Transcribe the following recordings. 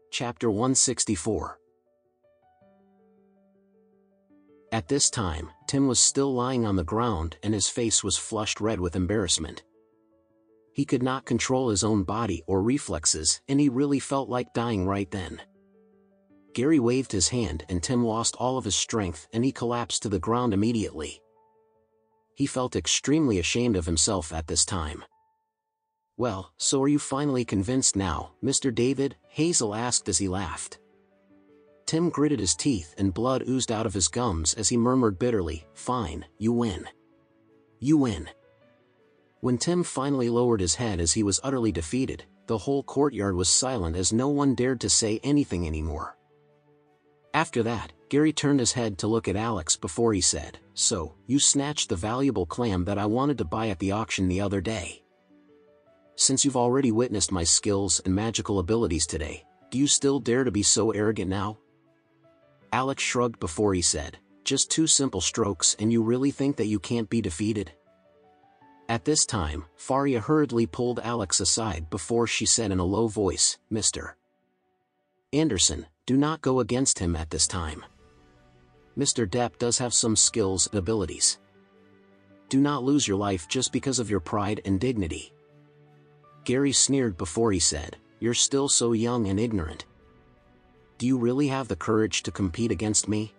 Chapter 164. At this time, Tim was still lying on the ground and his face was flushed red with embarrassment. He could not control his own body or reflexes, and he really felt like dying right then. Gary waved his hand and Tim lost all of his strength and he collapsed to the ground immediately. He felt extremely ashamed of himself at this time. "Well, so are you finally convinced now, Mr. David?" Hazel asked as he laughed. Tim gritted his teeth and blood oozed out of his gums as he murmured bitterly, "Fine, you win. You win." When Tim finally lowered his head as he was utterly defeated, the whole courtyard was silent as no one dared to say anything anymore. After that, Gary turned his head to look at Alex before he said, "So, you snatched the valuable clam that I wanted to buy at the auction the other day. Since you've already witnessed my skills and magical abilities today, do you still dare to be so arrogant now?" Alex shrugged before he said, "Just 2 simple strokes and you really think that you can't be defeated?" At this time, Faria hurriedly pulled Alex aside before she said in a low voice, "Mr. Anderson, do not go against him at this time. Mr. Depp does have some skills and abilities. Do not lose your life just because of your pride and dignity." Gary sneered before he said, "You're still so young and ignorant. Do you really have the courage to compete against me?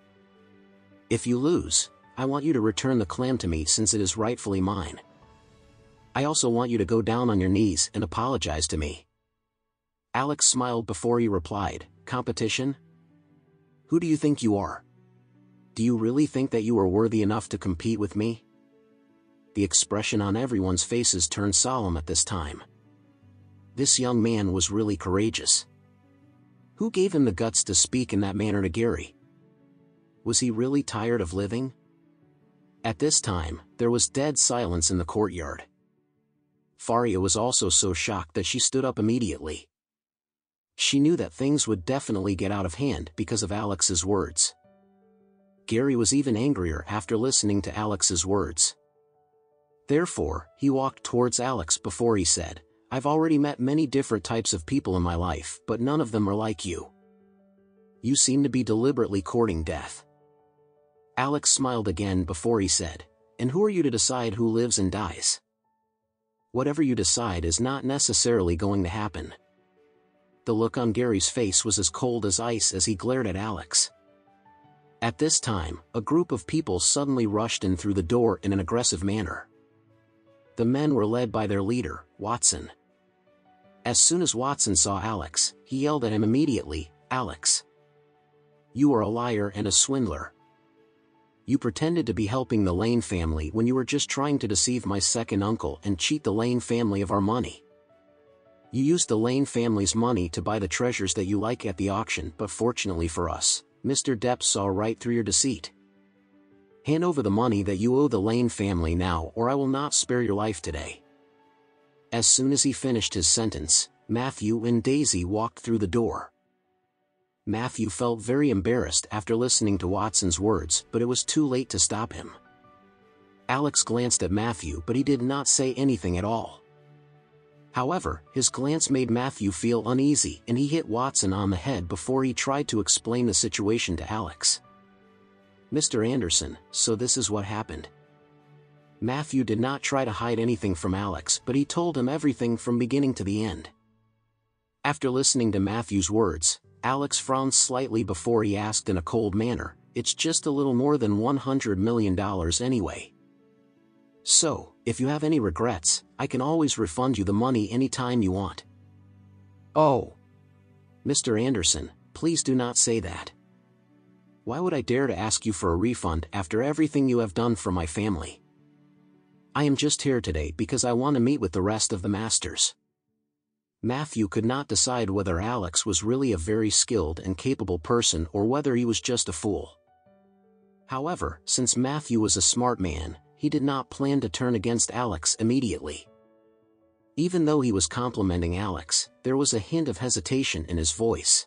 If you lose, I want you to return the clam to me since it is rightfully mine. I also want you to go down on your knees and apologize to me." Alex smiled before he replied, "Competition? Who do you think you are? Do you really think that you are worthy enough to compete with me?" The expression on everyone's faces turned solemn at this time. This young man was really courageous. Who gave him the guts to speak in that manner to Gary? Was he really tired of living? At this time, there was dead silence in the courtyard. Faria was also so shocked that she stood up immediately. She knew that things would definitely get out of hand because of Alex's words. Gary was even angrier after listening to Alex's words. Therefore, he walked towards Alex before he said, "I've already met many different types of people in my life, but none of them are like you. You seem to be deliberately courting death." Alex smiled again before he said, "And who are you to decide who lives and dies? Whatever you decide is not necessarily going to happen." The look on Gary's face was as cold as ice as he glared at Alex. At this time, a group of people suddenly rushed in through the door in an aggressive manner. The men were led by their leader, Watson. As soon as Watson saw Alex, he yelled at him immediately, "Alex! You are a liar and a swindler. You pretended to be helping the Lane family when you were just trying to deceive my second uncle and cheat the Lane family of our money. You used the Lane family's money to buy the treasures that you like at the auction, but fortunately for us, Mr. Depp saw right through your deceit. Hand over the money that you owe the Lane family now or I will not spare your life today." As soon as he finished his sentence, Matthew and Daisy walked through the door. Matthew felt very embarrassed after listening to Watson's words, but it was too late to stop him. Alex glanced at Matthew but he did not say anything at all. However, his glance made Matthew feel uneasy and he hit Watson on the head before he tried to explain the situation to Alex. "Mr. Anderson, so this is what happened." Matthew did not try to hide anything from Alex, but he told him everything from beginning to the end. After listening to Matthew's words, Alex frowned slightly before he asked in a cold manner, "It's just a little more than $100 million anyway. So, if you have any regrets, I can always refund you the money anytime you want." "Oh, Mr. Anderson, please do not say that. Why would I dare to ask you for a refund after everything you have done for my family? I am just here today because I want to meet with the rest of the masters." Matthew could not decide whether Alex was really a very skilled and capable person or whether he was just a fool. However, since Matthew was a smart man, he did not plan to turn against Alex immediately. Even though he was complimenting Alex, there was a hint of hesitation in his voice.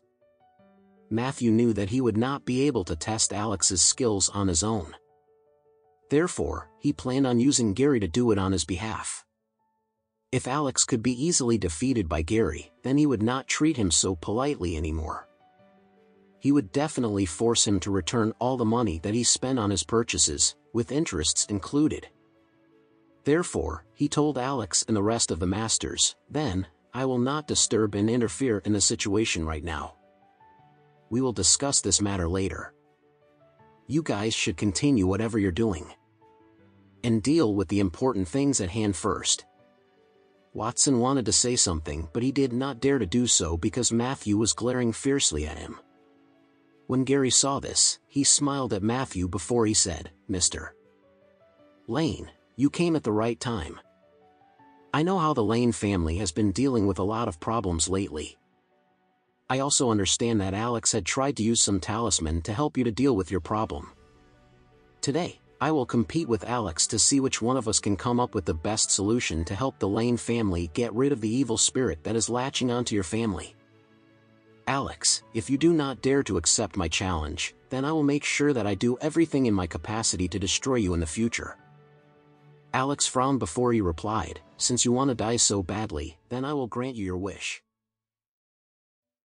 Matthew knew that he would not be able to test Alex's skills on his own. Therefore, he planned on using Gary to do it on his behalf. If Alex could be easily defeated by Gary, then he would not treat him so politely anymore. He would definitely force him to return all the money that he spent on his purchases, with interests included. Therefore, he told Alex and the rest of the masters, "Then, I will not disturb and interfere in the situation right now. We will discuss this matter later. You guys should continue whatever you're doing. And deal with the important things at hand first." Watson wanted to say something, but he did not dare to do so because Matthew was glaring fiercely at him. When Gary saw this, he smiled at Matthew before he said, "Mr. Lane, you came at the right time. I know how the Lane family has been dealing with a lot of problems lately. I also understand that Alex had tried to use some talisman to help you to deal with your problem. Today, I will compete with Alex to see which one of us can come up with the best solution to help the Lane family get rid of the evil spirit that is latching onto your family. Alex, if you do not dare to accept my challenge, then I will make sure that I do everything in my capacity to destroy you in the future." Alex frowned before he replied, "Since you want to die so badly, then I will grant you your wish.